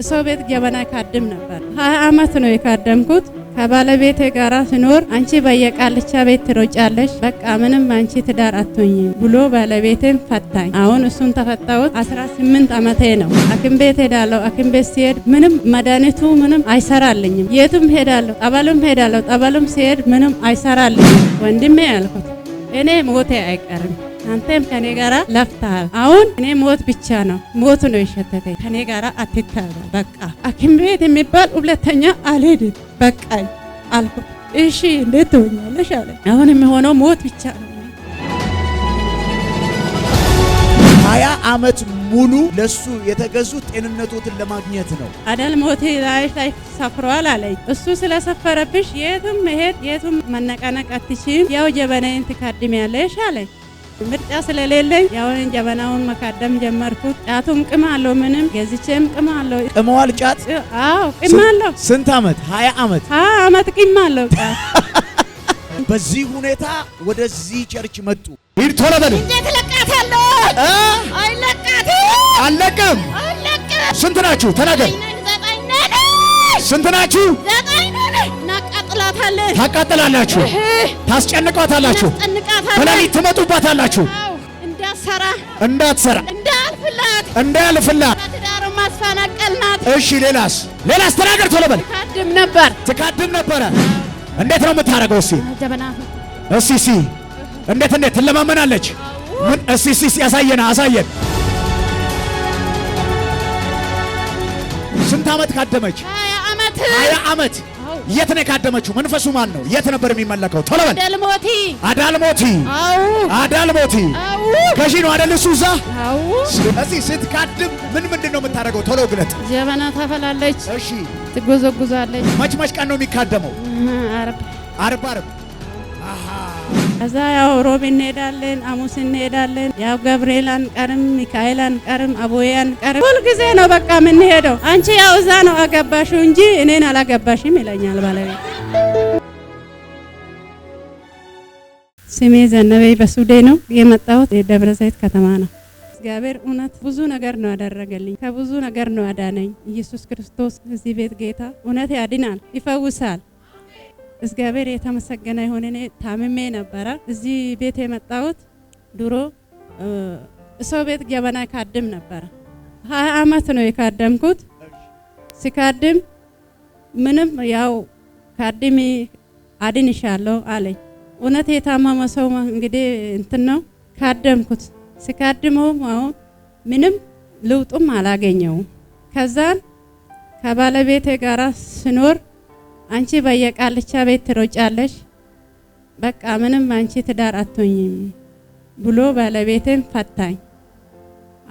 ሰው ቤት ጀበና ካድም ነበር። 20 አመት ነው የካደምኩት። ከባለቤቴ ጋራ ሲኖር አንቺ በየቃልቻ ቤት ትሮጫለሽ፣ በቃ ምንም አንቺ ትዳር አትሆኚም ብሎ ባለቤቴን ፈታኝ። አሁን እሱን ተፈታሁት። 18 አመቴ ነው። ሐኪም ቤት ሄዳለሁ። ሐኪም ቤት ሲሄድ ምንም መድኃኒቱ ምንም አይሰራልኝም። የቱም ሄዳለሁ፣ ጠበልም ሲሄድ ምንም አይሰራልኝም። ወንድሜ ያልኩት እኔ ሞቴ አይቀርም፣ አንተም ከኔ ጋራ ለፍተሃል። አሁን እኔ ሞት ብቻ ነው ሞት ነው የሸተተኝ። ከኔ ጋራ አትታበል፣ በቃ ሐኪም ቤት የሚባል ሁለተኛ አልሄድም በቃኝ አልኩት። እሺ እንዴት ትሆኛለሽ አለ። አሁን የሚሆነው ሞት ብቻ ነው። 20 አመት ሙሉ ለሱ የተገዙት ጤንነቱን ለማግኘት ነው። አዳል ሞቴ ላይ ሰፍሯል አለኝ። እሱ ስለሰፈረብሽ የቱም መሄድ የቱም መነቃነቅ አትችይም፣ ያው ጀበናዬን ትካድሚያለሽ አለኝ። ምርጫ ስለሌለኝ ያው ጀበናውን መካደም ጀመርኩት። ጫቱም ቅም አለው፣ ምንም ገዝቼም ቅም አለው። ቅመዋል ጫት? አዎ ቅም አለው። ስንት አመት? 20 አመት። 20 አመት ቅም አለው ጫት። በዚህ ሁኔታ ወደዚህ ቸርች መጡ። ሂድ ቶሎ በል። እንዴት ለቃታለሁ? አይለቃትም። አለቅም። ስንት ናችሁ? ተናገር። ስንት ናችሁ? 9 እናቃጥላታለን። ታቃጥላላችሁ፣ ታስጨንቋታላችሁ፣ በሌሊት ትመጡባታላችሁ። እንዳትሰራ እንዳያልፍላት ትዳሩ ማስፈናቀልናት። እሺ ሌላስ ተናገር ቶሎ በል። ትካድም ነበረ። እንዴት ነው የምታረገው? እስኪ እንዴት ትለማመናለች? ምን? እስኪ ያሳየን። ስንት አመት ካደመች? 20 አመት። የት ነው ካደመችው? መንፈሱ ማን ነው? የት ነበር የሚመለከው? ቶሎ በል። አዳልሞቲ ገዢ ነው አይደል? እሱ እዛ። እዚህ ስትካድም ምንድን ነው የምታደርገው? ቶሎ ግለጥ። ጀበና ታፈላለች። እሺ ትጎዘጉዛለች። መች ቀን ነው የሚካደመው? አርብ። ከዛ ያው ሮብ እንሄዳለን፣ ሐሙስ እንሄዳለን። ያው ገብርኤል አንቀርም፣ ሚካኤል አንቀርም፣ አቦዬ አንቀርም። ሁል ጊዜ ነው በቃ የምንሄደው። አንቺ ያው እዛ ነው አገባሽው እንጂ እኔን አላገባሽም ይለኛል ባለቤት። ስሜ ዘነበ በሱዴ ነው የመጣሁት። የደብረ ዘይት ከተማ ነው። እግዚአብሔር እውነት ብዙ ነገር ነው ያደረገልኝ፣ ከብዙ ነገር ነው ያዳነኝ። ኢየሱስ ክርስቶስ እዚህ ቤት ጌታ እውነት ያድናል፣ ይፈውሳል። እግዚአብሔር የተመሰገነ ይሁን። እኔ ታምሜ ነበረ እዚህ ቤት የመጣሁት። ድሮ ሰው ቤት ጀበና ካድም ነበረ። 20 አመት ነው የካደምኩት። ሲካድም ምንም ያው ካድሚ አድንሻለሁ አለኝ። እውነት የታመመ ሰው እንግዲህ እንትን ነው ካደምኩት። ሲካድመው አሁን ምንም ለውጥም አላገኘውም። ከዛን ከባለቤቴ ጋራ ስኖር አንቺ በየቃልቻ ቤት ትሮጫለሽ፣ በቃ ምንም አንቺ ትዳር አትሆኚም ብሎ ባለቤቴን ፈታኝ።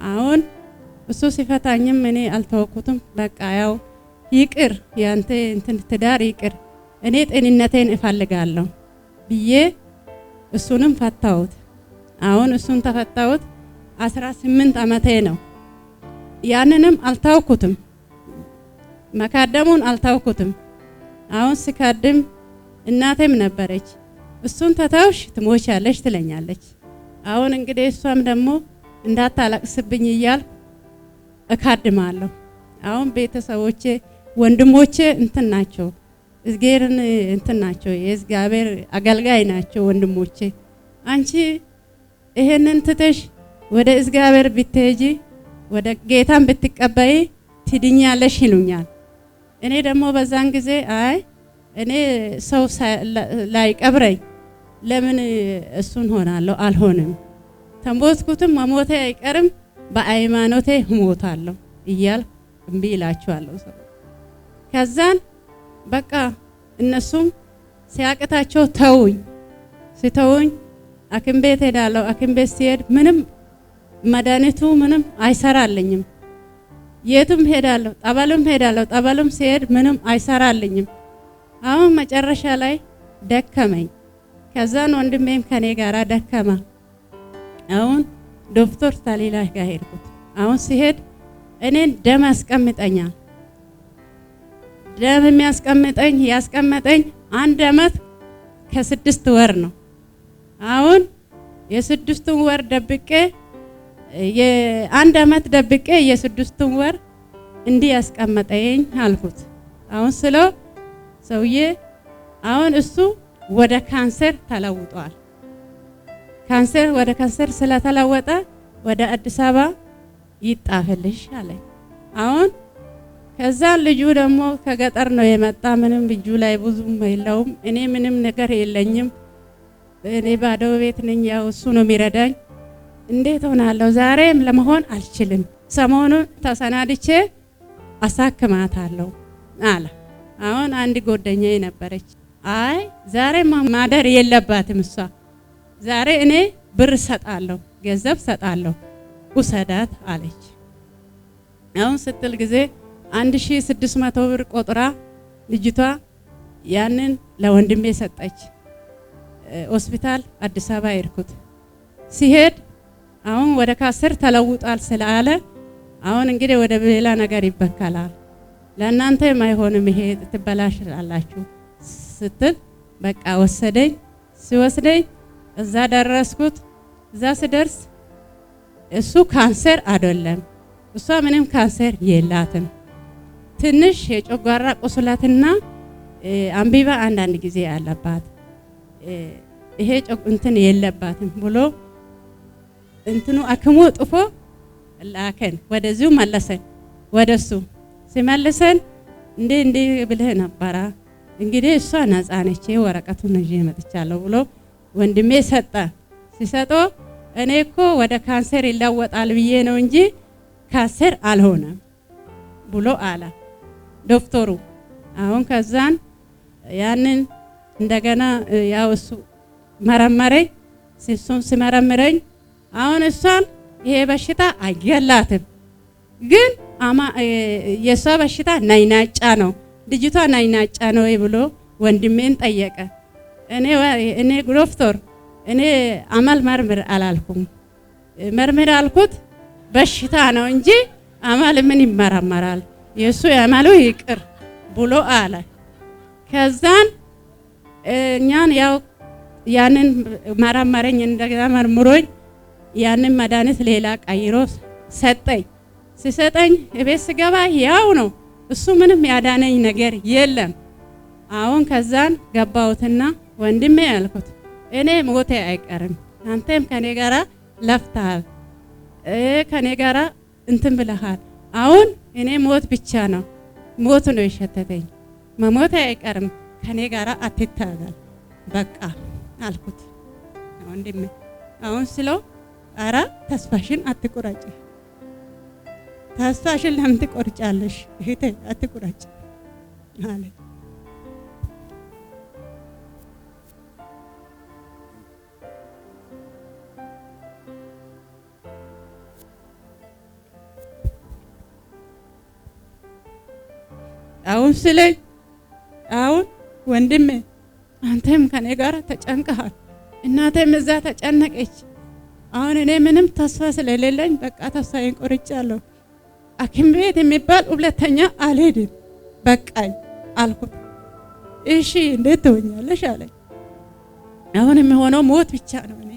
አሁን እሱ ሲፈታኝም እኔ አልተወኩትም። በቃ ያው ይቅር፣ ያንተ እንትን ትዳር ይቅር፣ እኔ ጤንነቴን እፈልጋለሁ ብዬ እሱንም ፈታሁት። አሁን እሱን ተፈታሁት። 18 አመቴ ነው። ያንንም አልታውኩትም፣ መካደሙን አልታውኩትም። አሁን ስካድም እናቴም ነበረች፣ እሱን ተተውሽ ትሞቻለሽ ትለኛለች። አሁን እንግዲህ እሷም ደግሞ እንዳታለቅስብኝ እያልኩ እካድማለሁ። አሁን ቤተሰቦቼ ወንድሞቼ እንትን ናቸው፣ እግዚአብሔርን እንትን ናቸው፣ የእግዚአብሔር አገልጋይ ናቸው ወንድሞቼ። አንቺ ይሄንን ትተሽ ወደ እግዚአብሔር ብትሄጂ ወደ ጌታን ብትቀበይ ትድኛለሽ ይሉኛል። እኔ ደግሞ በዛን ጊዜ አይ እኔ ሰው ላይ ቀብረኝ ለምን እሱን ሆናለሁ? አልሆንም። ተሞትኩትም መሞቴ አይቀርም፣ በሃይማኖቴ እሞታለሁ እያልኩ እምቢ እላቸዋለሁ። ከዛን በቃ እነሱም ሲያቅታቸው ተውኝ። ሲተውኝ ሐኪም ቤት ሄዳለሁ። ሐኪም ቤት ሲሄድ ምንም መድኃኒቱ ምንም አይሰራልኝም። የቱም ሄዳለሁ፣ ጠበልም ሲሄድ ምንም አይሰራልኝም። አሁን መጨረሻ ላይ ደከመኝ። ከዛን ወንድሜም ከኔ ጋራ ደከማ። አሁን ዶክተር ታሊላ ጋር ሄድኩት። አሁን ሲሄድ እኔን ደም ያስቀምጠኛል። ደም ያስቀመጠኝ 1 አመት ከ6 ወር ነው። አሁን የ6 ወር ደብቄ የ1 አመት ደብቄ የ6 ወር እንዲህ ያስቀመጠኝ አልኩት። አሁን ስለው ሰውዬ አሁን እሱ ወደ ካንሰር ተለውጧል። ካንሰር ወደ ካንሰር ስለተለወጠ ወደ አዲስ አበባ ይጣፈልሽ አለኝ። አሁን ከዛ ልጁ ደግሞ ከገጠር ነው የመጣ። ምንም ልጁ ላይ ብዙም የለውም። እኔ ምንም ነገር የለኝም። እኔ ባዶ ቤት ነኝ። ያው እሱ ነው የሚረዳኝ። እንዴት ሆናለሁ? ዛሬም ለመሆን አልችልም። ሰሞኑን ተሰናድቼ አሳክማታለሁ አለ። አሁን አንድ ጓደኛዬ ነበረች። አይ ዛሬ ማደር የለባትም እሷ። ዛሬ እኔ ብር ሰጣለሁ፣ ገንዘብ ሰጣለሁ፣ ውሰዳት አለች። አሁን ስትል ጊዜ 1600 ብር ቆጥራ ልጅቷ ያንን ለወንድሜ ሰጠች። ሆስፒታል አዲስ አበባ ሄድኩት። ሲሄድ አሁን ወደ ካንሰር ተለውጧል ስላለ አሁን እንግዲህ ወደ ሌላ ነገር ይበከላል፣ ለእናንተ የማይሆንም ይሄ ትበላሽላላችሁ ስትል በቃ ወሰደኝ። ሲወስደኝ እዛ ደረስኩት። እዛ ስደርስ እሱ ካንሰር አይደለም፣ እሷ ምንም ካንሰር የላትም። ትንሽ የጨጓራ ቁስለትና አንቢባ አንዳንድ ጊዜ ያለባት ይሄ እንትን የለባትም ብሎ እንትኑ አክሞ ጥፎ ላከን። ወደዚሁ መለሰን። ወደሱ ሲመልሰን እንዴ ብለህ ነበራ እንግዲህ እሷ ነፃ ነች፣ ወረቀቱን ይዤ መጥቻለሁ ብሎ ወንድሜ ሰጠ። ሲሰጦ እኔ እኮ ወደ ካንሰር ይለወጣል ብዬ ነው እንጂ ካንሰር አልሆነም ብሎ አለ ዶክተሩ። አሁን ከዛን ያንን እንደገና ያው እሱ መረመረኝ። ሲሱን ሲመረምረኝ አሁን እሷን ይሄ በሽታ አይገላትም፣ ግን የሷ በሽታ ናይናጫ ነው፣ ልጅቷ ናይናጫ ነው ብሎ ወንድሜን ጠየቀ። እኔ ዶክተር እኔ አመል መርምር አላልኩም፣ መርምር አልኩት በሽታ ነው እንጂ አመል ምን ይመረመራል፣ የሱ አመሉ ይቅር ብሎ አለ። ከዛን እኛን ያው ያንን መረመረኝ። እንደገና መርምሮኝ ያንን መድኃኒት ሌላ ቀይሮ ሰጠኝ። ሲሰጠኝ እቤት ስገባ ያው ነው፣ እሱ ምንም ያዳነኝ ነገር የለም። አሁን ከዛን ገባሁትና ወንድሜ ያልኩት እኔ ሞቴ አይቀርም፣ አንተም ከኔ ጋራ ለፍተሃል፣ ከኔ ጋራ እንትን ብለሃል። አሁን እኔ ሞት ብቻ ነው፣ ሞት ነው የሸተተኝ፣ መሞቴ አይቀርም፣ ከኔ ጋራ አትታገል በቃ አልኩት ወንድሜ። አሁን ስለው አራ ተስፋሽን አትቆራጭ፣ ተስፋሽን ለምን ትቆርጫለሽ እህቴ? አትቆራጭ አለ። አሁን ስለኝ አሁን ወንድሜ አንተም ከኔ ጋር ተጨንቀሃል፣ እናቴም እዛ ተጨነቀች። አሁን እኔ ምንም ተስፋ ስለሌለኝ በቃ ተስፋዬን ቆርጫለሁ፣ ሐኪም ቤት የሚባል ሁለተኛ አልሄድም በቃኝ አልኩት። እሺ እንዴት ትሆኛለሽ አለኝ። አሁን የሚሆነው ሞት ብቻ ነው። እኔ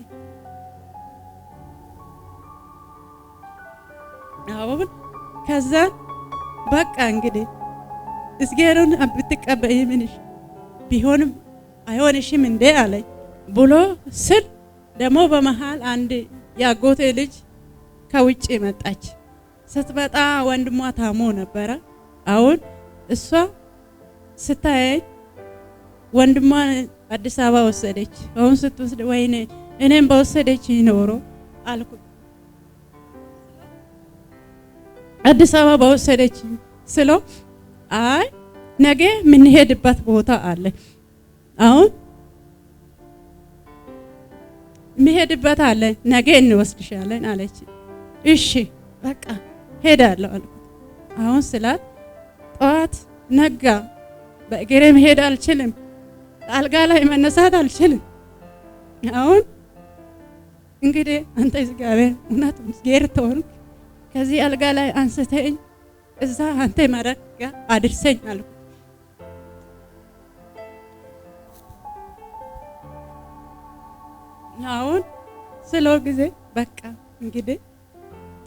አሁን ከዛ በቃ እንግዲህ እስጌሩን ብትቀበይ ምንሽ ቢሆንም አይሆንሽም እንዴ አለኝ ብሎ ስል ደግሞ በመሃል አንድ ያጎቴ ልጅ ከውጭ መጣች። ስትመጣ ወንድሟ ታሞ ነበረ። አሁን እሷ ስታየኝ ወንድሟን አዲስ አበባ ወሰደች። አሁን ስትወስድ ወይኔ እኔም በወሰደች ይኖሮ አልኩት። አዲስ አበባ በወሰደች ስለው አይ ነገ የምንሄድበት ቦታ አለ፣ አሁን የሚሄድበት አለ፣ ነገ እንወስድሻለን አለች። እሺ በቃ ሄዳለሁ አልኩት። አሁን ስላት ጠዋት ነጋ፣ በእግሬ መሄድ አልችልም፣ አልጋ ላይ መነሳት አልችልም። አሁን እንግዲህ አንተ እግዚአብሔር እውነት ጌርቶን ከዚህ አልጋ ላይ አንስተኝ እዛ አንተ ማረጋ አድርሰኝ አልኩት። አሁን ስለው ጊዜ በቃ እንግዲህ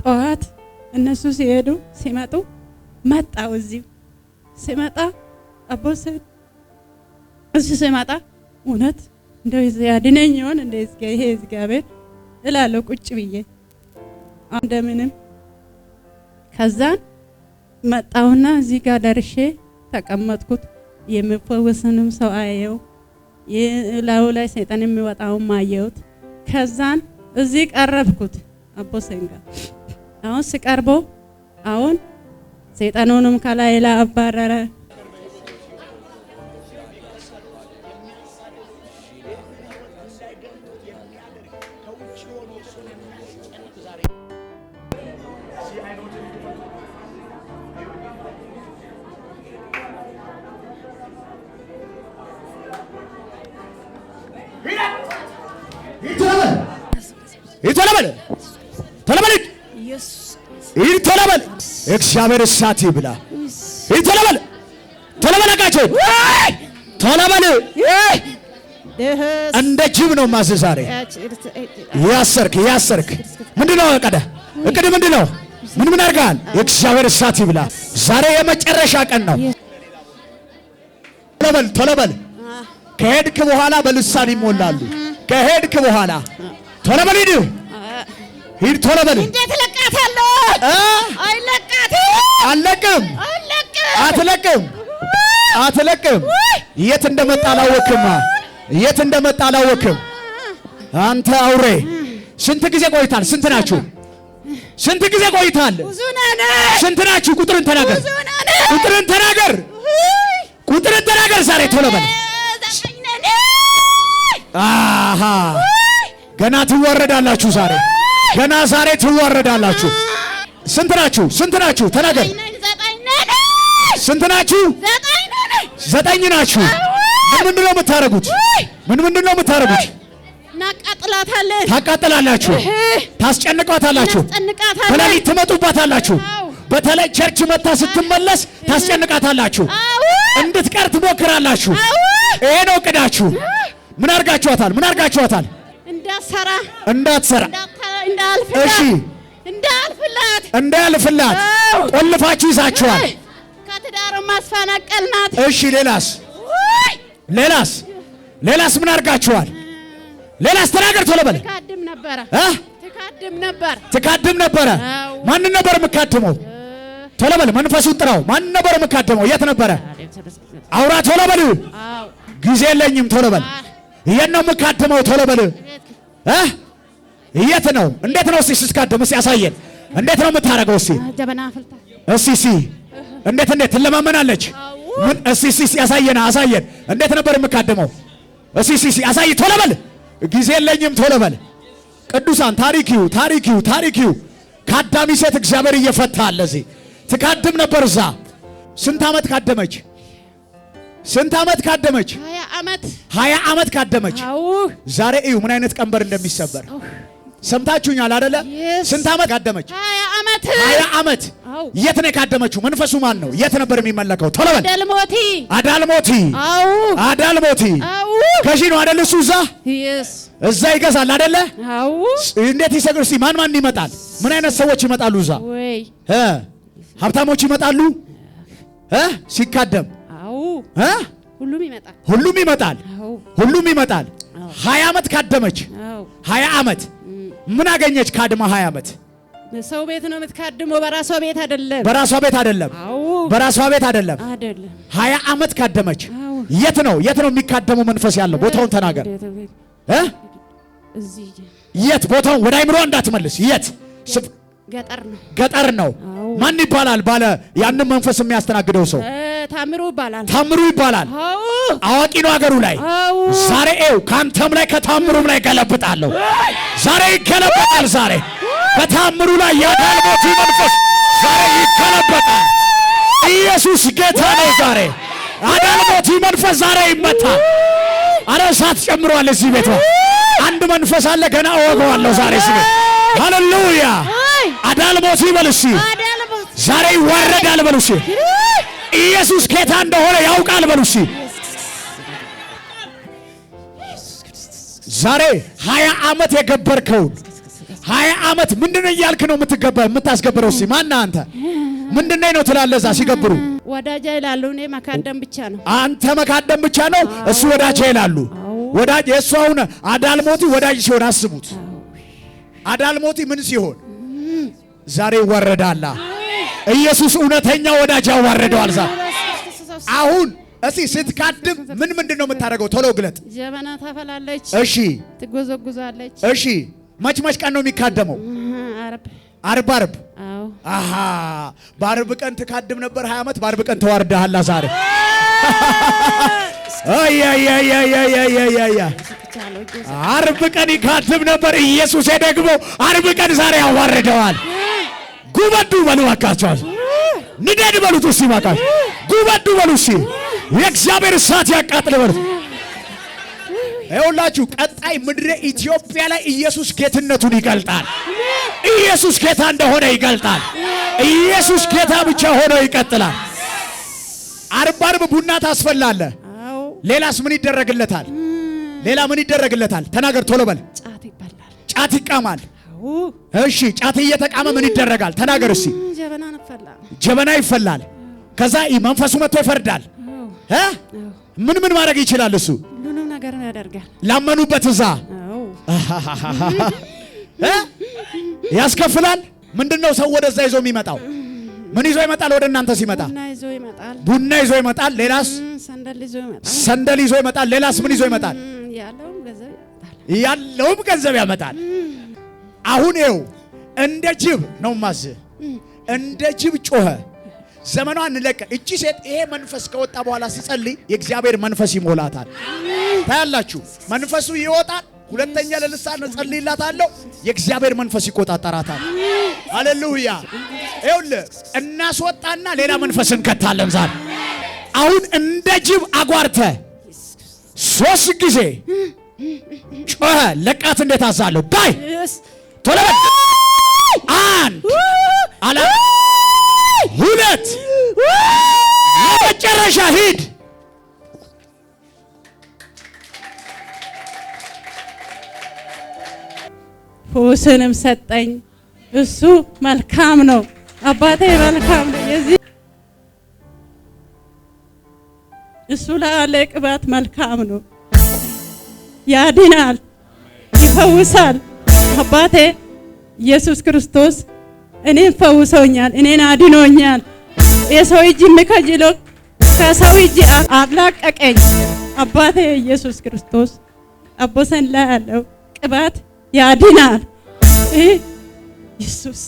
ጠዋት እነሱ ሲሄዱ ሲመጡ መጣው እዚህ ሲመጣ አቦሰ እዚህ ሲመጣ እውነት እንደው ያድነኝ ይሆን እንደዚህ ይሄ እግዚአብሔር እላለሁ ቁጭ ብዬ እንደምንም ከዛን መጣውና እዚህ ጋር ደርሼ ተቀመጥኩት። የሚፈወስንም ሰው አየው፣ የላዩ ላይ ሰይጣን የሚወጣው ማየውት። ከዛን እዚህ ቀረብኩት አቦሰንጋ። አሁን ሲቀርበው አሁን ሰይጣኑንም ከላይ ላይ አባረረ። ይተለበል እግዚአብሔር እሳት ይብላ። ይተለበል ተለበለቃቸው ተለበል። እንደ ጅብ ነው ማዘዝ ዛሬ ያሰርክ ምንድነው? እቅድ ምንድነው? ምን አድርጋል? እግዚአብሔር እሳት ይብላ። ዛሬ የመጨረሻ ቀን ነው። ተለበል ከሄድክ በኋላ በልሳን ይሞላሉ። ከሄድክ በኋላ ተለበል ሂድ ተለበል። እንዴት ለቃታለሁ? አለቅም። አትለቅም። የት እንደመጣ አላወቅም። አንተ አውሬ ስንት ጊዜ ቆይታል? ስንት ናችሁ? ብዙ ነን። ስንት ናችሁ? ቁጥርን ተናገር። ዛሬ ተለበል። አሃ ገና ትዋረዳላችሁ ዛሬ። ዛሬ ትዋረዳላችሁ። ስንት ናችሁ? ተናገር። ስንት ናችሁ? 9 ናችሁ። ምንድነው የምታረጉት? ታቃጥላላችሁ፣ ታስጨንቃታላችሁ፣ በሌሊት ትመጡባታላችሁ። በተለይ ቸርች መታ ስትመለስ ታስጨንቃታላችሁ፣ እንድትቀር ትሞክራላችሁ። ይሄ ነው እቅዳችሁ። ምን አርጋችኋታል? እንዳትሰራ እሺ፣ እንዳልፍላት ቆልፋችሁ ይዛችኋል። ከትዳር ማስፈናቀልናት። እሺ፣ ሌላስ ምን አርጋችኋል? ሌላስ ተናገር ቶሎ በል። ትካድም ነበር። ማን ነበር የምካድመው? ቶሎ በል። መንፈሱን ጥራው። ማን ነበር የምካድመው? የት ነበረ? አውራ ቶሎ በል። ጊዜ የለኝም። ቶሎ በል። የት ነው የምካድመው? ቶሎ በል። የት ነው? እንዴት ነው? እስኪ ስካድም እስኪ ያሳየን። እንዴት ነው የምታረገው? እስኪ እንዴት ትለማመናለች? ምን? እስኪ ያሳየን። እንዴት ነበር የምካድመው? እስኪ ያሳይ። ቶሎ በል። ጊዜ የለኝም። ቶሎ በል። ቅዱሳን ታሪኪው ከአዳሚ ሴት እግዚአብሔር እየፈታ አለ። እዚህ ትካድም ነበር። እዛ ስንት ዓመት ካደመች? 20 ዓመት ካደመች። ዛሬ እዩ ምን አይነት ቀንበር እንደሚሰበር ሰምታችሁኛል አይደለ? ስንት ዓመት ካደመች? 20 ዓመት። የት ነው ካደመችው? መንፈሱ ማን ነው? የት ነበር የሚመለከው? ቶሎ በል። አዳልሞቲ ከሺ ነው አይደል? እሱ እዛ ይገዛል አይደለ? እንዴት ይሰግር? እስኪ ማን ይመጣል? ምን አይነት ሰዎች ይመጣሉ? እዛ ሀብታሞች ይመጣሉ ሲካደም። ሁሉም ይመጣል። 20 ዓመት ካደመች። 20 ዓመት ምን አገኘች? ካድማ 20 ዓመት ሰው ቤት ነው የምትካድመው፣ በራሷ ቤት አይደለም። 20 ዓመት ካደመች። የት ነው የሚካደመው መንፈስ ያለው? ቦታውን ተናገር። የት ቦታውን? ወደ አይምሮ እንዳትመልስ። የት? ገጠር ነው። ማን ይባላል? ባለ ያንን መንፈስ የሚያስተናግደው ሰው ታምሩ ይባላል። አዋቂ ነው አገሩ ላይ። ዛሬ ካንተም ላይ ከታምሩም ላይ ገለብጣለሁ። ዛሬ ይገለበጣል። ዛሬ በታምሩ ላይ ያዳልሞት መንፈስ ዛሬ ይገለበጣል። ኢየሱስ ጌታ ነው። ዛሬ አዳልሞት መንፈስ ዛሬ ይመታል። አረ እሳት ጨምሯል እዚህ ቤት። አንድ መንፈስ አለ ገና እወገዋለሁ ዛሬ ሲል። ሃሌሉያ! አዳልሞት ይበልሲ ዛሬ ይዋረዳል በሉሲ። ኢየሱስ ጌታ እንደሆነ ያውቃል በሉሲ። ዛሬ 20 ዓመት የገበርከውን 20 ዓመት ምንድነው እያልክ ነው የምታስገብረው? እስኪ ማነህ አንተ? ምንድነው ነው ትላለህ? እዛ ሲገብሩ ወዳጄ ይላሉ። እኔ መካደም ብቻ ነው። አንተ መካደም ብቻ ነው፣ እሱ ወዳጄ ይላሉ። ወዳጅ የእሱ አሁን አዳልሞቲ ወዳጅ ሲሆን አስቡት። አዳልሞቲ ምን ሲሆን ዛሬ ይዋረዳል። ኢየሱስ እውነተኛ ወዳጅ ያዋረደዋል። ዛሬ አሁን እስቲ ስትካድም ምንድነው የምታደርገው? ቶሎ ግለጥ። ጀበና ታፈላለች። እሺ ትጎዘጉዛለች። እሺ መች ቀን ነው የሚካደመው? አርብ። አዎ አሃ በአርብ ቀን ትካድም ነበር 20 ዓመት። በአርብ ቀን ተዋርደሃል ዛሬ። አያ አርብ ቀን ይካድም ነበር። ኢየሱስ ደግሞ አርብ ቀን ዛሬ ያዋርደዋል። ጉበዱ በሉ አካቻው ንደድ በሉት። እስቲ ማካሽ ጉበዱ በሉ። እስቲ የእግዚአብሔር እሳት ያቃጥል በሉት። ይኸውላችሁ ቀጣይ ምድረ ኢትዮጵያ ላይ ኢየሱስ ጌትነቱን ይገልጣል። ኢየሱስ ጌታ እንደሆነ ይገልጣል። ኢየሱስ ጌታ ብቻ ሆኖ ይቀጥላል። አርብ ቡና ታስፈላለህ። ሌላስ ምን ይደረግለታል? ሌላ ምን ይደረግለታል? ተናገር ቶሎ በል። ጫት ይባላል። ጫት ይቃማል። እሺ ጫት እየተቃመ ምን ይደረጋል? ተናገር እስቲ። ጀበና ይፈላል። ከዛ መንፈሱ መጥቶ ይፈርዳል። ምን ማድረግ ይችላል? እሱ ሁሉንም ነገር ያደርጋል። ላመኑበት እዛ ያስከፍላል። ምንድነው ሰው ወደዛ ይዞ የሚመጣው? ምን ይዞ ይመጣል? ወደ እናንተ ሲመጣ ቡና ይዞ ይመጣል። ሌላስ ሰንደል ይዞ ይመጣል። ሌላስ ምን ይዞ ይመጣል? ያለውም ገንዘብ ያመጣል። አሁን ይኸው እንደ ጅብ ነው ማዝ እንደ ጅብ ጮኸ። ዘመኗን ለቀ። እቺ ሴት ይሄ መንፈስ ከወጣ በኋላ ሲጸልይ የእግዚአብሔር መንፈስ ይሞላታል። ታያላችሁ። መንፈሱ ይወጣል። ሁለተኛ ለልሳን ጸልይላታለሁ። የእግዚአብሔር መንፈስ ይቆጣጠራታል። ሃሌሉያ። ይኸውልህ እናስወጣና ሌላ መንፈስ እንከታለን ዛሬ። አሁን እንደ ጅብ አጓርተ 3 ጊዜ ጮኸ። ለቃት። እንዴት አዛለሁ ዳይ ቶሎ አንድ አላ 2 መጨረሻ ሂድ። ፈውስንም ሰጠኝ። እሱ መልካም ነው። አባቴ መልካም ነው። እሱ ላለ ቅባት መልካም ነው። ያድናል፣ ይፈውሳል። አባቴ ኢየሱስ ክርስቶስ እኔን ፈውሶኛል፣ እኔን አድኖኛል። የሰው እጅ የሚከጅለው ከሰው እጅ አላቀቀኝ። አባቴ ኢየሱስ ክርስቶስ አቦሰን ላይ ያለው ቅባት ያድናል። ኢየሱስ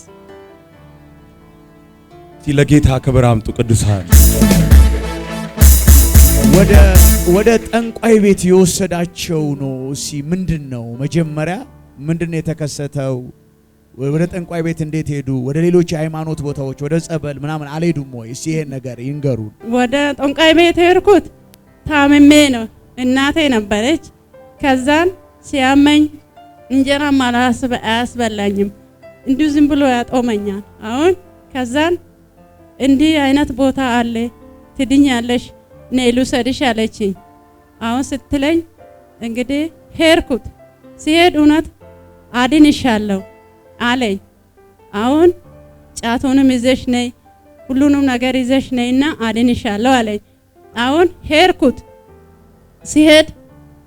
ለጌታ ክብር አምጡ ቅዱሳን። ወደ ጠንቋይ ቤት የወሰዳቸው ነው። እሺ ምንድነው መጀመሪያ ምንድነው የተከሰተው? ወደ ጠንቋይ ቤት እንዴት ሄዱ? ወደ ሌሎች ሃይማኖት ቦታዎች ወደ ጸበል ምናምን አልሄዱም ወይ? እስቲ ይሄን ነገር ይንገሩን። ወደ ጠንቋይ ቤት ሄድኩት ታምሜ ነው። እናቴ ነበረች። ከዛን ሲያመኝ እንጀራ አያስበላኝም፣ እንዲሁ ዝም ብሎ ያጦመኛል። አሁን ከዛን እንዲህ አይነት ቦታ አለ ትድኛለሽ፣ ነይ ልውሰድሽ አለችኝ። አሁን ስትለኝ እንግዲህ ሄድኩት። ሲሄድ እውነት አድንሻለሁ አለኝ። አሁን ጫቱንም ይዘሽ ነይ፣ ሁሉንም ነገር ይዘሽ ነይና አድንሻለሁ አለኝ። አሁን ሄድኩት። ሲሄድ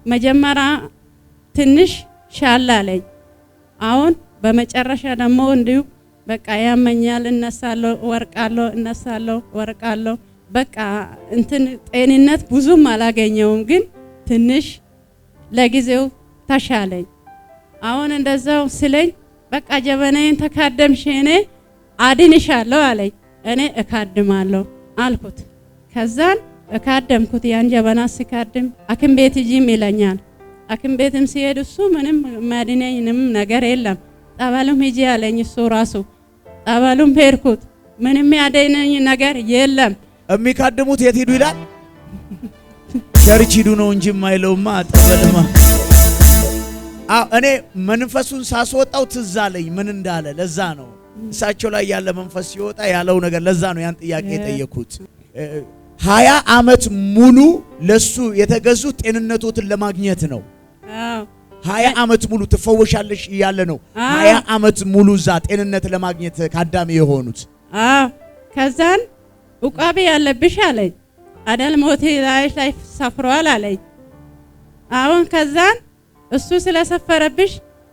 መጀመሪያ ትንሽ ሻል አለኝ። አሁን በመጨረሻ ደግሞ እንዲሁ በቃ ያመኛል፣ እነሳለሁ፣ ወርቃለሁ፣ እነሳለሁ፣ ወርቃለሁ። በቃ እንትን ጤንነት ብዙም አላገኘውም፣ ግን ትንሽ ለጊዜው ተሻለኝ። አሁን እንደዛው ስለኝ በቃ ጀበናዬን ተካደምሽ፣ እኔ አድንሻለሁ አለኝ። እኔ እካድማለሁ አልኩት። ከዛን እካደምኩት። ያን ጀበና ሲካድም ሐኪም ቤት ሂጂም ይለኛል። ሐኪም ቤትም ሲሄድ እሱ ምንም ማድነኝም ነገር የለም። ጠበሉም ሂጂ አለኝ እሱ ራሱ። ጠበሉም ሄድኩት። ምንም ያደነኝ ነገር የለም። የሚካድሙት የት ሂዱ ይላል? ቸርች ሂዱ ነው እንጂ የማይለውማ ጠበልማ። እኔ መንፈሱን ሳስወጣው ትዝ አለኝ ምን እንዳለ። ለዛ ነው እሳቸው ላይ ያለ መንፈስ ሲወጣ ያለው ነገር። ለዛ ነው ያን ጥያቄ የጠየኩት። 20 ዓመት ሙሉ ለሱ የተገዙት ጤንነቶትን ለማግኘት ነው። 20 ዓመት ሙሉ ትፈወሻለሽ እያለ ነው። 20 ዓመት ሙሉ እዛ ጤንነት ለማግኘት ካዳሚ የሆኑት። ከዛን ኡቃቤ ያለብሽ አለኝ። አዳል ሞቴ ላይ ሰፍሯል አለኝ። አሁን ከዛን እሱ ስለሰፈረብሽ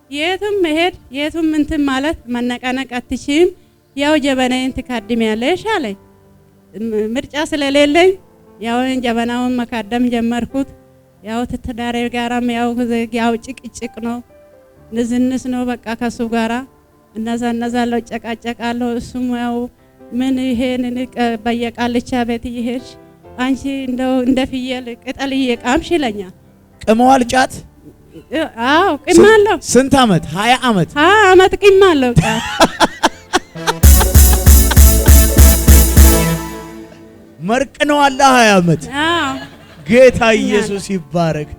የቱም መሄድ የቱም እንትን ማለት መነቃነቅ አትችይም፣ ያው ጀበናዬን ትካድሚያለሽ አለኝ። ምርጫ ስለሌለኝ ያው ጀበናውን መካደም ጀመርኩት። ያው ትዳሬ ጋራም ያው ጭቅጭቅ ነው፣ ንዝንስ ነው። በቃ ከሱ ጋራ እነዛለው ጨቃጨቃለሁ። እሱም ያው ምን ይሄን በየቃልቻ ቤት ይሄሽ አንቺ እንደው እንደ ፍየል ቅጠል እየቃምሽ ይለኛል። ቅመዋል ጫት? አዎ ቅማለሁ። ስንት ዓመት? 20 ዓመት። 20 ዓመት ቅማለሁ ጫት። መርቅነዋል 20 ዓመት። አዎ ጌታ ኢየሱስ ይባረክ።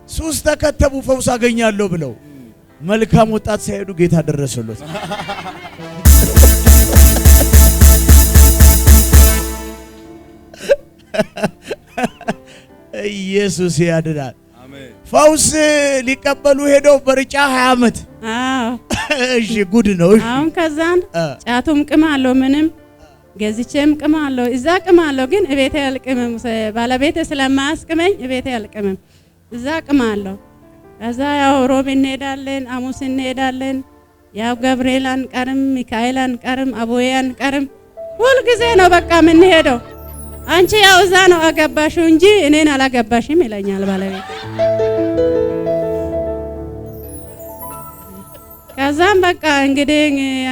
ሱስ ተከተቡ ፈውስ አገኛለሁ ብለው መልካም ወጣት ሳይሄዱ ጌታ ደረሰሎት። ኢየሱስ ያድናል። ፈውስ ሊቀበሉ ሄደው በርጫ 20 ዓመት። አዎ እሺ ጉድ ነው። አሁን ከዛን ጫቱም ቅማለሁ፣ ምንም ገዝቼም ቅማለሁ፣ እዛ ቅማለሁ። ግን እቤቴ አልቅምም። ባለቤቴ ስለማያስቅመኝ እቤቴ አልቅምም፣ እዛ ቅማለሁ። ከዛ ያው ሮብ እንሄዳለን፣ ሐሙስ እንሄዳለን። ያው ገብርኤል አንቀርም፣ ሚካኤል አንቀርም፣ አቦዬ አንቀርም። ሁል ጊዜ ነው በቃ ምን ሄደው አንቺ ያው እዛ ነው አገባሽው እንጂ እኔን አላገባሽም ይለኛል ባለቤቴ። ከዛም በቃ እንግዲህ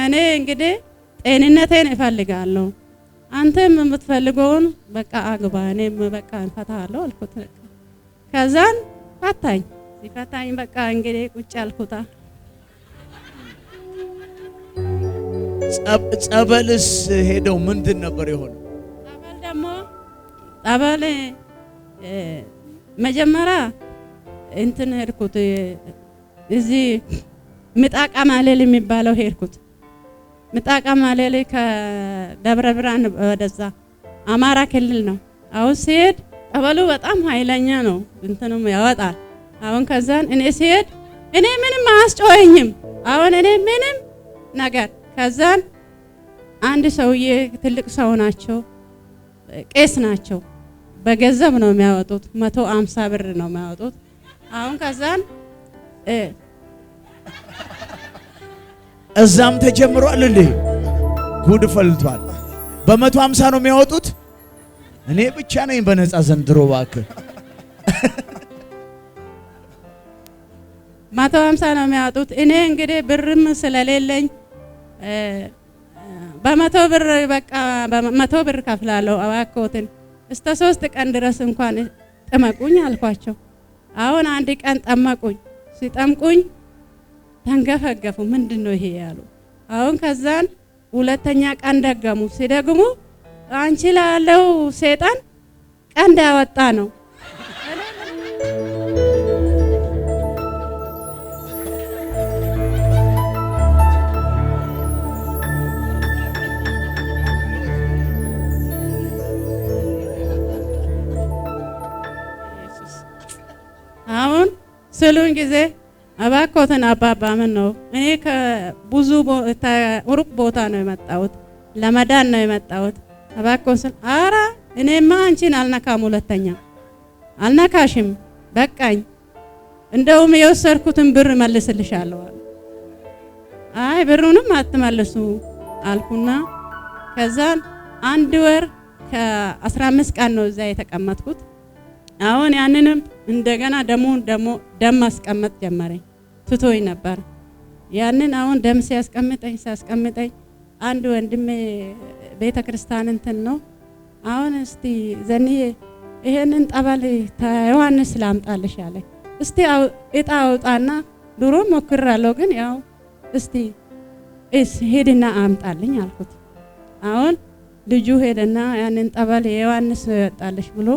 እኔ እንግዲህ ጤንነቴን እፈልጋለሁ፣ አንተም የምትፈልገውን በቃ አግባ፣ እኔም በቃ እንፈታለሁ አልኩት። ከዛን ፈታኝ። ሲፈታኝ በቃ እንግዲህ ቁጭ አልኩታ። ጸበልስ ሄደው ምንድን ነበር የሆነው? ጸበል ደግሞ ጸበል መጀመሪያ እንትን ሄድኩት፣ እዚህ ምጣቃ ማለል የሚባለው ሄድኩት። ምጣቃ ማለል ከደብረ ብርሃን ወደዛ አማራ ክልል ነው። አሁን ሲሄድ ጸበሉ በጣም ኃይለኛ ነው፣ እንትንም ያወጣል። አሁን ከዛን እኔ ሲሄድ እኔ ምንም አያስጨወኝም። አሁን እኔ ምንም ነገር ከዛን አንድ ሰውዬ ትልቅ ሰው ናቸው፣ ቄስ ናቸው። በገንዘብ ነው የሚያወጡት፣ 150 ብር ነው የሚያወጡት። አሁን ከዛን እዛም ተጀምሯል እንዴ? ጉድ ፈልቷል። በ150 ነው የሚያወጡት። እኔ ብቻ ነኝ በነፃ ዘንድሮ እባክህ። 150 ነው የሚያወጡት። እኔ እንግዲህ ብርም ስለሌለኝ በ100 ብር በቃ በ100 ብር ከፍላለሁ። አዋቆትን እስከ 3 ቀን ድረስ እንኳን ጠመቁኝ አልኳቸው። አሁን አንድ ቀን ጠመቁኝ። ሲጠምቁኝ ተንገፈገፉ። ምንድነው ይሄ ያሉ። አሁን ከዛን ሁለተኛ ቀን ደገሙ። ሲደግሙ አንቺ ላለው ሰይጣን ቀንድ ያወጣ ነው። አሁን ስሉን ጊዜ እባክዎትን አባባ ምን ነው እኔ ከብዙ ሩቅ ቦታ ነው የመጣሁት፣ ለመዳን ነው የመጣሁት። እባክዎትን አራ እኔማ አንቺን አልነካም፣ ሁለተኛ አልነካሽም፣ በቃኝ፣ እንደውም የወሰድኩትን ብር መልስልሻለሁ አሉ። አይ ብሩንም አትመልሱ አልኩና ከዛን 1 ወር ከ15 ቀን ነው እዛ የተቀመጥኩት። አሁን ያንንም እንደገና ደም ማስቀመጥ ጀመረኝ። ትቶኝ ነበር ያንን። አሁን ደም ሲያስቀምጠኝ አንድ ወንድሜ ቤተ ክርስቲያን እንትን ነው። አሁን እስቲ ዘንዬ ይሄንን ጠበል ዮሐንስ ላምጣልሽ አለ። እስቲ እጣ አውጣና ድሮ ሞክራለሁ፣ ግን ያው እስቲ ሄድና አምጣልኝ አልኩት። አሁን ልጁ ሄደና ያንን ጠበል ዮሐንስ ያወጣልሽ ብሎ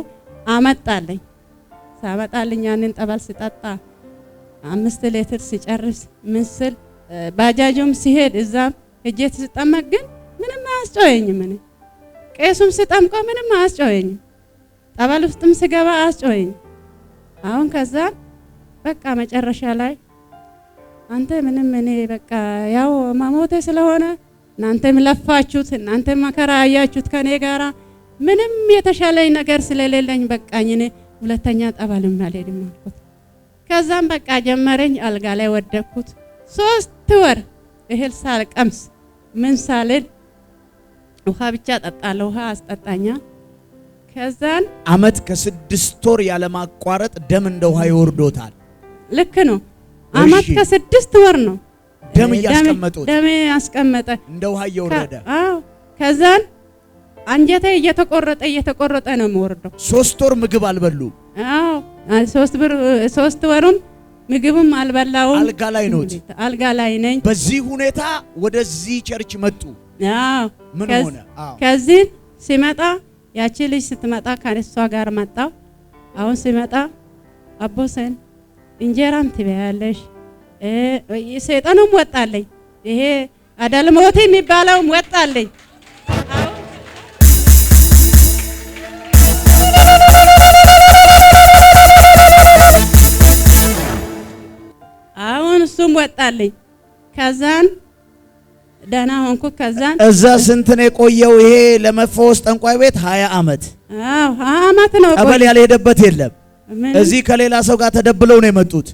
አመጣልኝ። ሳመጣልኝ ያንን ጠበል ሲጠጣ 5 ሊትር ሲጨርስ ምስል ባጃጁም ሲሄድ እዛም እጄ ሲጠመቅ ግን ምንም አያስጨወኝም። እኔ ቄሱም ሲጠምቀው ምንም አያስጨወኝም። ጠበል ውስጥም ሲገባ አያስጨወኝም። አሁን ከዛ በቃ መጨረሻ ላይ አንተ ምንም እኔ በቃ ያው ማሞቴ ስለሆነ እናንተም ለፋችሁት እናንተም መከራ ያያችሁት ከኔ ጋራ ምንም የተሻለኝ ነገር ስለሌለኝ በቃኝ እኔ ሁለተኛ ጠበልም አልሄድም አልኩት። ከዛም በቃ ጀመረኝ። አልጋ ላይ ወደኩት። 3 ወር እህል ሳልቀምስ ምን ሳልል ውሃ ብቻ ጠጣለሁ። ውሃ አስጠጣኛል። ከዛን አመት ከ6 ወር ያለማቋረጥ ደም እንደ ውሃ ይወርዶታል። ልክ ነው። አመት ከ6 ወር ነው ደም ያስቀመጡት። ደም ያስቀመጠ እንደ ውሃ እየወረደ። አዎ ከዛን አንጀቴ እየተቆረጠ ነው የምወርደው። 3 ወር ምግብ አልበሉ። አዎ 3 ወሩም ምግብም አልበላው። አልጋ ላይ ነው። አልጋ ላይ ነኝ። በዚህ ሁኔታ ወደዚህ ቸርች መጡ። አዎ ምን ሆነ? ከዚህ ሲመጣ ያቺ ልጅ ስትመጣ ከእሷ ጋር መጣው። አሁን ሲመጣ አቦሰን እንጀራም ትበያለሽ ሰይጣኑም ወጣለኝ። ይሄ አዳልሞቴ የሚባለውም ወጣለኝ። አሁን እሱም ወጣለኝ። ከዛን ደህና ሆንኩ። ከዛን እዛ ስንት ነው የቆየው? ይሄ ለመፈወስ ጠንቋይ ቤት 20 አመት። አዎ 20 አመት ነው። ቀበል ያልሄደበት የለም። እዚህ ከሌላ ሰው ጋር ተደብለው ነው የመጡት።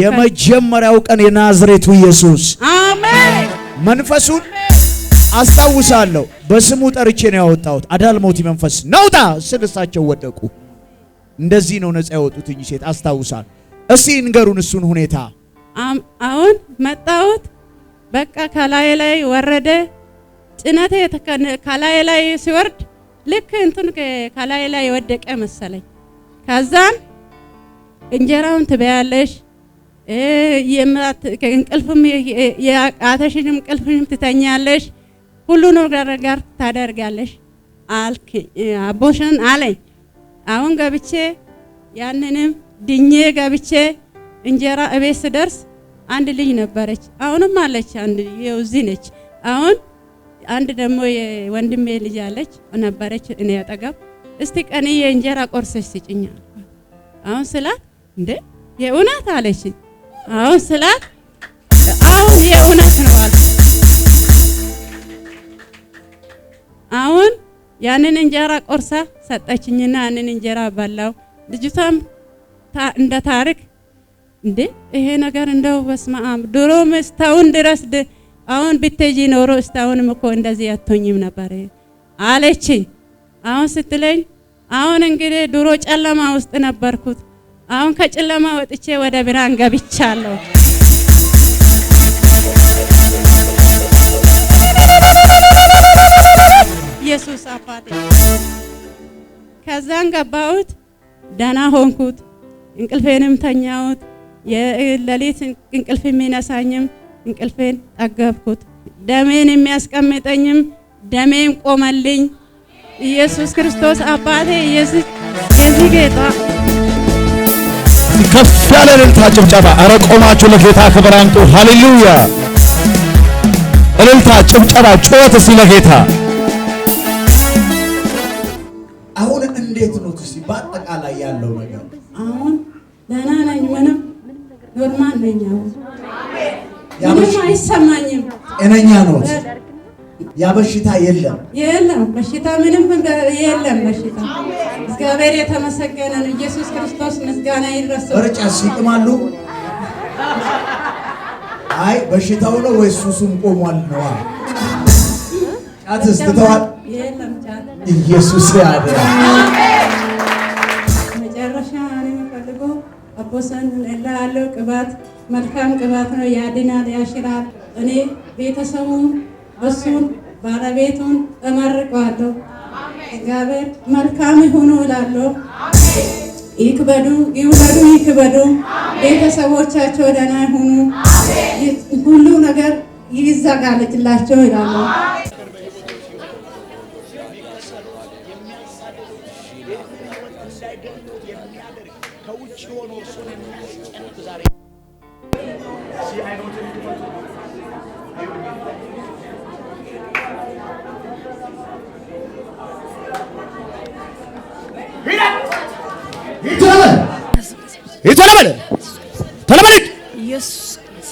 የመጀመሪያው ቀን የናዝሬቱ ኢየሱስ አሜን። መንፈሱን አስታውሳለሁ። በስሙ ጠርቼ ነው ያወጣሁት። አዳልሞቲ መንፈስ ነውጣ ስልሳቸው ወደቁ። እንደዚህ ነው ነፃ ያወጡትኝ ሴት አስታውሳለሁ። እስቲ እንገሩን እሱን ሁኔታ። አሁን መጣሁት። በቃ ከላይ ላይ ወረደ። ጭነቴ ከላይ ላይ ሲወርድ ልክ እንትን ከላይ ላይ ወደቀ መሰለኝ። ከዛን እንጀራውን ትበያለሽ እንቅልፍም ያቃተሽንም እንቅልፍም ትተኛለሽ ሁሉ ነገር ጋር ታደርጋለሽ አልክ አቦሽን አለኝ። አሁን ገብቼ ያንንም ድኜ ገብቼ እንጀራ እቤት ስደርስ አንድ ልጅ ነበረች። አሁንም አለች። አንድ እዚህ ነች። አሁን አንድ ደግሞ የወንድሜ ልጅ አለች ነበረች እኔ አጠገብ። እስቲ ቀንዬ እንጀራ ቆርሰሽ ስጭኝ አልኳት። አሁን ስላት እንዴ የእውነት አለች። አሁን ስላት አሁን የእውነት ነው አለች። አሁን ያንን እንጀራ ቆርሳ ሰጠችኝና ያንን እንጀራ በላው። ልጅቷም እንደ ታሪክ እንዴ ይሄ ነገር እንደው በስመ አብ ድሮም እስካሁን ድረስ አሁን ብትጂ ኖሮ እስካሁንም እኮ እንደዚህ አትሆኝም ነበር አለችኝ። አሁን ስትለኝ አሁን እንግዲህ ድሮ ጨለማ ውስጥ ነበርኩት። አሁን ከጨለማ ወጥቼ ወደ ብርሃን ገብቻለሁ። ኢየሱስ አባቴ። ከዛን ገባሁት፣ ደህና ሆንኩት፣ እንቅልፌንም ተኛሁት። የሌሊት እንቅልፍ የሚነሳኝም እንቅልፌን ጠገብኩት። ደሜን የሚያስቀምጠኝም ደሜን ቆመልኝ። ኢየሱስ ክርስቶስ አባቴ ኢየሱስ የዚህ ጌታ ከፍ ያለ እልልታ ጭብጨባ። ኧረ ቆማችሁ ለጌታ ክብር አምጡ። ሃሌሉያ! እልልታ ጭብጨባ ጩኸት እስቲ ለጌታ። አሁን እንዴት ነው እስቲ በአጠቃላይ ያለው ነገር? አሁን ደህና ነኝ። ምንም ኖርማል ነኝ። ምንም አይሰማኝም። ጤነኛ ነው። ያ በሽታ የለም። በሽታ ምንም የለም። በሽታ እግዚአብሔር የተመሰገነ ነው። ኢየሱስ ክርስቶስ ምስጋና ይድረሰው። በርጫት ይቅማሉ። አይ በሽታው ነው ወይስ ሱሱም ቆሟል ነው? ጫትስ ትተዋል? የለም ጫት። ኢየሱስ ያድራ። መጨረሻ እኔ የምፈልገው አቦሰን ያለው ቅባት መልካም ቅባት ነው። ያድናል፣ ያሽራል። እኔ ቤተሰቡን እሱን ባለቤቱን እመርቀዋለሁ። እግዚአብሔር መልካም ይሁኑ እላለሁ። ይክበዱ፣ ይውለዱ፣ ይክበዱ። ቤተሰቦቻቸው ደህና ይሁኑ። ሁሉ ነገር ይዘጋጅላቸው እላለሁ።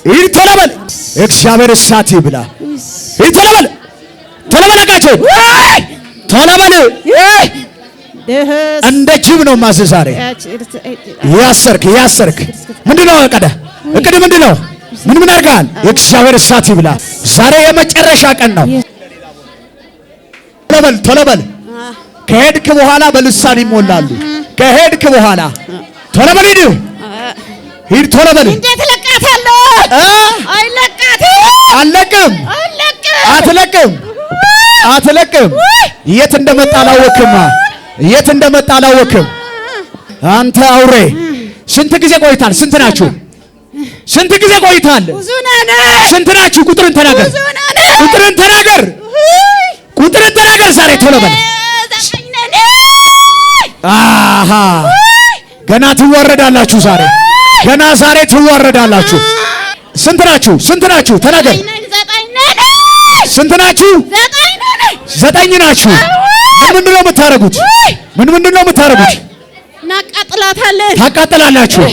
ሂድ ቶሎ በል። እግዚአብሔር እሳት ይብላ። ሂድ ቶሎ በል። ቶሎ በል አጋቸው። ቶሎ በል። እንደ ጅብ ነው ማዘዝ ዛሬ ያሰርክ ምንድነው እቅድ ምንድነው? ምን አድርጋል? የእግዚአብሔር እሳት ይብላ። ዛሬ የመጨረሻ ቀን ነው። ቶሎ በል። ከሄድክ በኋላ በልሳን ይሞላሉ። ከሄድክ በኋላ ቶሎ በል። ሂድ ቶሎ በል። እንዴት ለቃታለሁ? አትለቅም። የት እንደመጣ አላወቅም። አንተ አውሬ ስንት ጊዜ ቆይታል? ስንት ናችሁ? ብዙ ነን። ስንት ናችሁ? ቁጥርን ተናገር። ዛሬ ቶሎ በል። አሃ ገና ትዋረዳላችሁ። ዛሬ ትዋረዳላችሁ። ስንት ናችሁ? ተናገር። ስንት ናችሁ? 9 ናችሁ። ምንድን ነው የምታረጉት? ታቃጥላላችሁ፣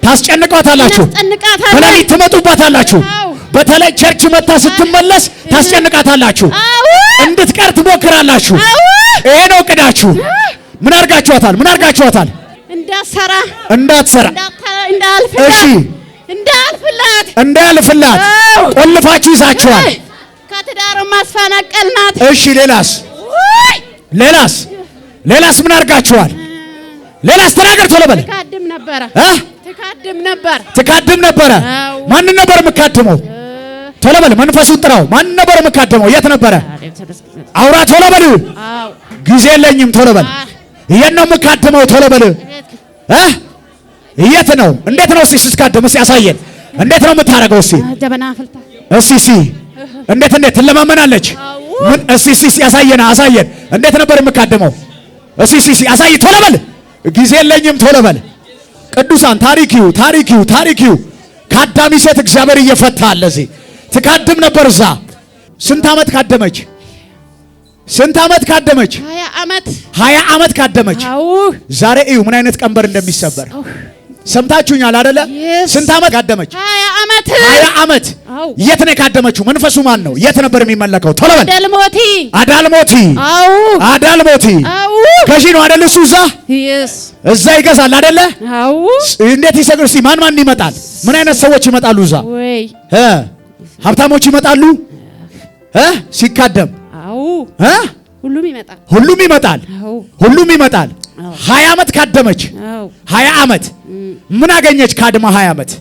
ታስጨንቃታላችሁ፣ በሌሊት ትመጡባታላችሁ። በተለይ ቸርች መታ ስትመለስ ታስጨንቃታላችሁ፣ እንድትቀር ትሞክራላችሁ። ይሄ ነው እቅዳችሁ። ምን አርጋችኋታል? እንዳትሰራ እሺ፣ እንዳያልፍላት ቆልፋችሁ ይዛችኋል። ከትዳር ማስፈናቀልናት። እሺ፣ ሌላስ ምን አርጋችኋል? ሌላስ ተናገር ቶሎ በል። ትካድም ነበረ። ማንን ነበር የምካድመው? ቶሎ በል። መንፈሱን ጥራው። ማንን ነበር የምካድመው? የት ነበረ? አውራ ቶሎ በል። ጊዜ የለኝም ቶሎ በል። የት ነው የምካድመው? ቶሎ በል። የት ነው? እንዴት ነው? ስትካድም ያሳየን። እንዴት ነው የምታረገው? እንዴት ትለማመናለች? ምን? ያሳየን። እንዴት ነበር የምካድመው? ያሳይ ቶሎ በል። ጊዜ የለኝም ቶሎ በል። ቅዱሳን ታሪኪው ከአዳሚ ሴት እግዚአብሔር እየፈታ አለ። እዚህ ትካድም ነበር። እዛ ስንት ዓመት ካደመች? 20 ዓመት ካደመች። ዛሬ እዩ ምን አይነት ቀንበር እንደሚሰበር ሰምታችሁኛል አይደለ? ስንት ዓመት ካደመች? 20 ዓመት። የት ነው ካደመችው? መንፈሱ ማን ነው? የት ነበር የሚመለከው? ቶሎ በል። አዳልሞቲ ገዢ ነው አይደል? እሱ እዛ ይገዛል አይደለ? እንዴት ይሰግር? እስቲ ማን ይመጣል? ምን አይነት ሰዎች ይመጣሉ? እዛ ሀብታሞች ይመጣሉ ሲካደም። ሁሉም ይመጣል። 20 ዓመት ካደመች። 20 ዓመት ምን አገኘች? ካድማ 20 ዓመት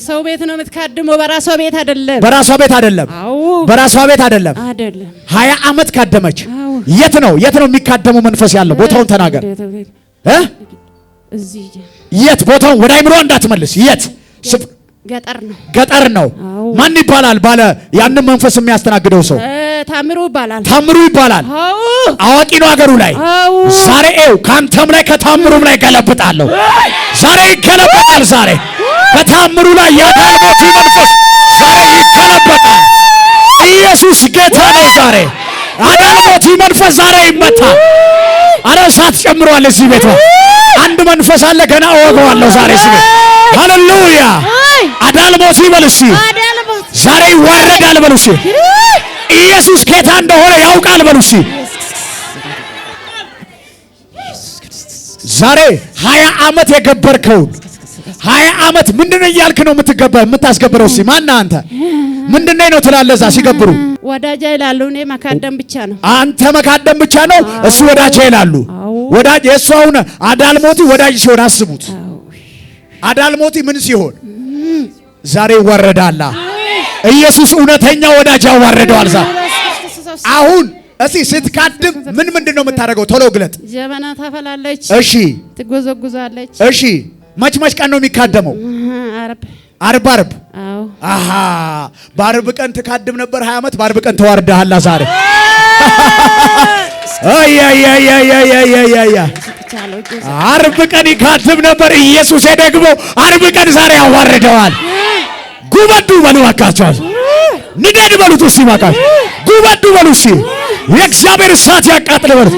ሰው ቤት ነው የምትካድመው፣ በራሷ ቤት አይደለም። 20 ዓመት ካደመች። የት ነው የሚካደመው መንፈስ ያለው? ቦታውን ተናገር። የት ቦታውን? ወደ አይምሮ እንዳትመልስ። የት? ገጠር ነው። ማን ይባላል? ባለ ያንን መንፈስ የሚያስተናግደው ሰው ታምሩ ይባላል። አዋቂ ነው አገሩ ላይ። ዛሬ ካንተም ላይ ከታምሩም ላይ ገለብጣለሁ። ዛሬ ይገለበጣል። ዛሬ ከታምሩ ላይ ያዳልሞት መንፈስ ዛሬ ይገለበጣል። ኢየሱስ ጌታ ነው። ዛሬ አዳልሞት መንፈስ ዛሬ ይመታል። አረ እሳት ጨምሯል እዚህ ቤት። አንድ መንፈስ አለ ገና እወገዋለሁ ዛሬ እዚህ ቤት። ሃሌሉያ! አዳልሞት ይበልሲ ዛሬ ይዋረዳል በሉሲ። ኢየሱስ ጌታ እንደሆነ ያውቃል በሉሲ። ዛሬ 20 ዓመት የገበርከውን 20 ዓመት ምንድነው እያልክ ነው የምታስገብረው? እስኪ ማን አንተ ምንድነው ነው ትላለህ? እዛ ሲገብሩ ወዳጄ ይላሉ። እኔ መካደም ብቻ ነው። አንተ መካደም ብቻ ነው፣ እሱ ወዳጄ ይላሉ። ወዳጅ የእሱ አሁን አዳልሞቲ ወዳጅ ሲሆን አስቡት። አዳልሞቲ ምን ሲሆን ዛሬ ይዋረዳል። ኢየሱስ እውነተኛ ወዳጅ ያዋረደዋል። አሁን እስቲ ስትካድም ምንድነው የምታደርገው? ቶሎ ግለጥ። ጀበና ታፈላለች። እሺ። ትጎዘጉዛለች። እሺ። መች ቀን ነው የሚካደመው? አርብ። አዎ። አሃ በአርብ ቀን ትካድም ነበር 20 ዓመት። በአርብ ቀን ተዋርደሃል ዛሬ። አርብ ቀን ይካድም ነበር። ኢየሱስ ደግሞ አርብ ቀን ዛሬ ያዋርደዋል። ጉበዱ በሉ አካቻው ንደድ በሉት። እስቲ ማካሽ ጉበዱ በሉ። እስቲ የእግዚአብሔር እሳት ያቃጥል በሉት።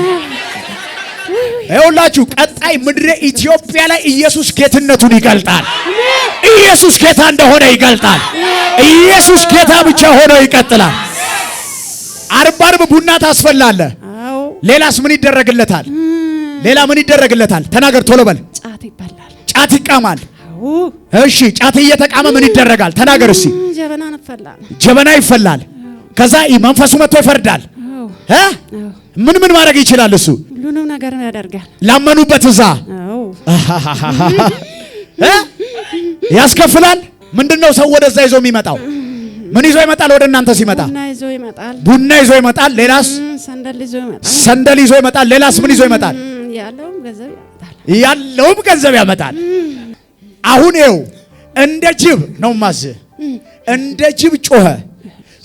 ይኸውላችሁ ቀጣይ ምድረ ኢትዮጵያ ላይ ኢየሱስ ጌትነቱን ይገልጣል። ኢየሱስ ጌታ እንደሆነ ይገልጣል። ኢየሱስ ጌታ ብቻ ሆኖ ይቀጥላል። አርብ ቡና ታስፈላለህ። ሌላስ ምን ይደረግለታል? ሌላ ምን ይደረግለታል? ተናገር ቶሎ በል። ጫት ይባላል። ጫት ይቃማል። እሺ ጫት እየተቃመ ምን ይደረጋል? ተናገር እስቲ። ጀበና ይፈላል። ጀበና ይፈላል። ከዛ መንፈሱ መጥቶ ይፈርዳል። ምን ማድረግ ይችላል? እሱ ሁሉንም ነገር ያደርጋል። ላመኑበት እዛ ያስከፍላል። ምንድነው ሰው ወደዛ ይዞ የሚመጣው? ምን ይዞ ይመጣል? ወደ እናንተ ሲመጣ ቡና ይዞ ይመጣል። ሌላስ? ሰንደል ይዞ ይመጣል። ሌላስ ምን ይዞ ይመጣል? ያለውም ገንዘብ ያመጣል። አሁን ይኸው እንደ ጅብ ነው ማዝ እንደ ጅብ ጮኸ።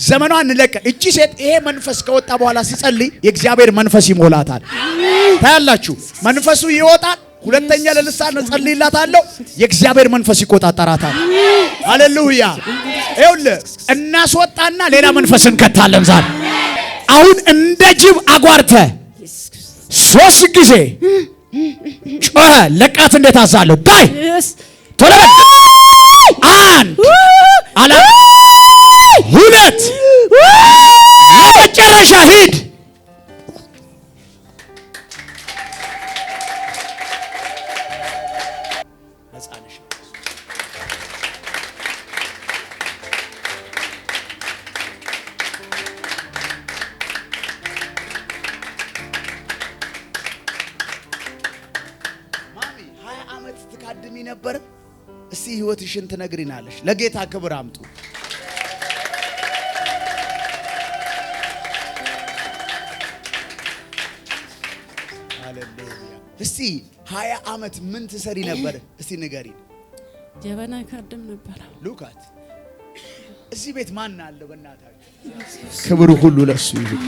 ዘመኗን ለቀ። እቺ ሴት ይሄ መንፈስ ከወጣ በኋላ ሲጸልይ የእግዚአብሔር መንፈስ ይሞላታል። ታያላችሁ። መንፈሱ ይወጣል። ሁለተኛ ለልሳን ጸልይላታለሁ። የእግዚአብሔር መንፈስ ይቆጣጠራታል። ሃሌሉያ። ይኸውልህ እናስወጣና ሌላ መንፈስ እንከታለን ዛሬ። አሁን እንደ ጅብ አጓርተ 3 ጊዜ ጮኸ። ለቃት። እንዴት አዛለሁ? ዳይ ቶሎ በል። 1 አላ 2 ለመጨረሻ ሂድ። ትካድሚ ነበር። እስቲ ህይወትሽን ትነግሪናለሽ። ለጌታ ክብር አምጡ። ሃሌሉያ። እስቲ 20 ዓመት ምን ትሰሪ ነበር? እስቲ ንገሪ። ጀበና ካድም ነበር። ሉካት እዚህ ቤት ማን አለ? በእናታችሁ ክብሩ ሁሉ ለሱ ይሁን።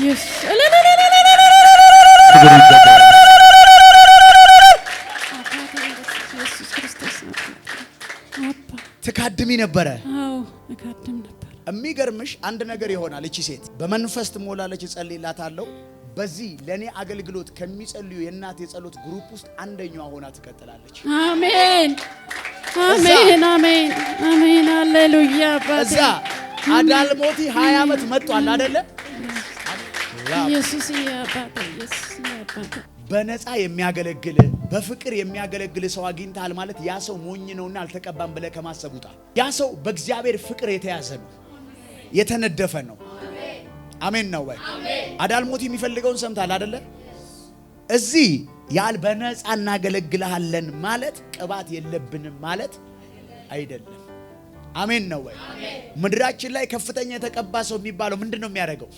ትካድሚ ነበረ? አዎ እካድም ነበር። የሚገርምሽ አንድ ነገር ይሆናል። እቺ ሴት በመንፈስ ትሞላለች። እጸልይላታለሁ። በዚህ ለኔ አገልግሎት ከሚጸልዩ የእናት የጸሎት ግሩፕ ውስጥ አንደኛዋ ሆና ትቀጥላለች። አሜን አሜን አሜን አሜን። ሃሌሉያ። እዛ አዳልሞቲ 20 ዓመት መጥቷል አይደለ? ኢየሱስ ያባታ ኢየሱስ ያባታ በነፃ የሚያገለግል በፍቅር የሚያገለግል ሰው አግኝታል ማለት ያ ሰው ሞኝ ነውና አልተቀባም ብለ ከማሰቡታ ያ ሰው በእግዚአብሔር ፍቅር የተያዘ ነው፣ የተነደፈ ነው። አሜን ነው ወይ? አዳልሞቲ የሚፈልገውን ሰምታል አይደለ? እዚህ ያል በነፃ እናገለግልሃለን ማለት ቅባት የለብንም ማለት አይደለም። አሜን ነው ወይ? ምድራችን ላይ ከፍተኛ የተቀባ ሰው የሚባለው ምንድነው የሚያደርገው?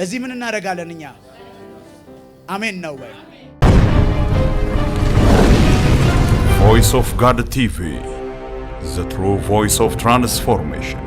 እዚህ ምን እናደርጋለን እኛ? አሜን ነው ወይ? Voice of God TV, the true voice of transformation.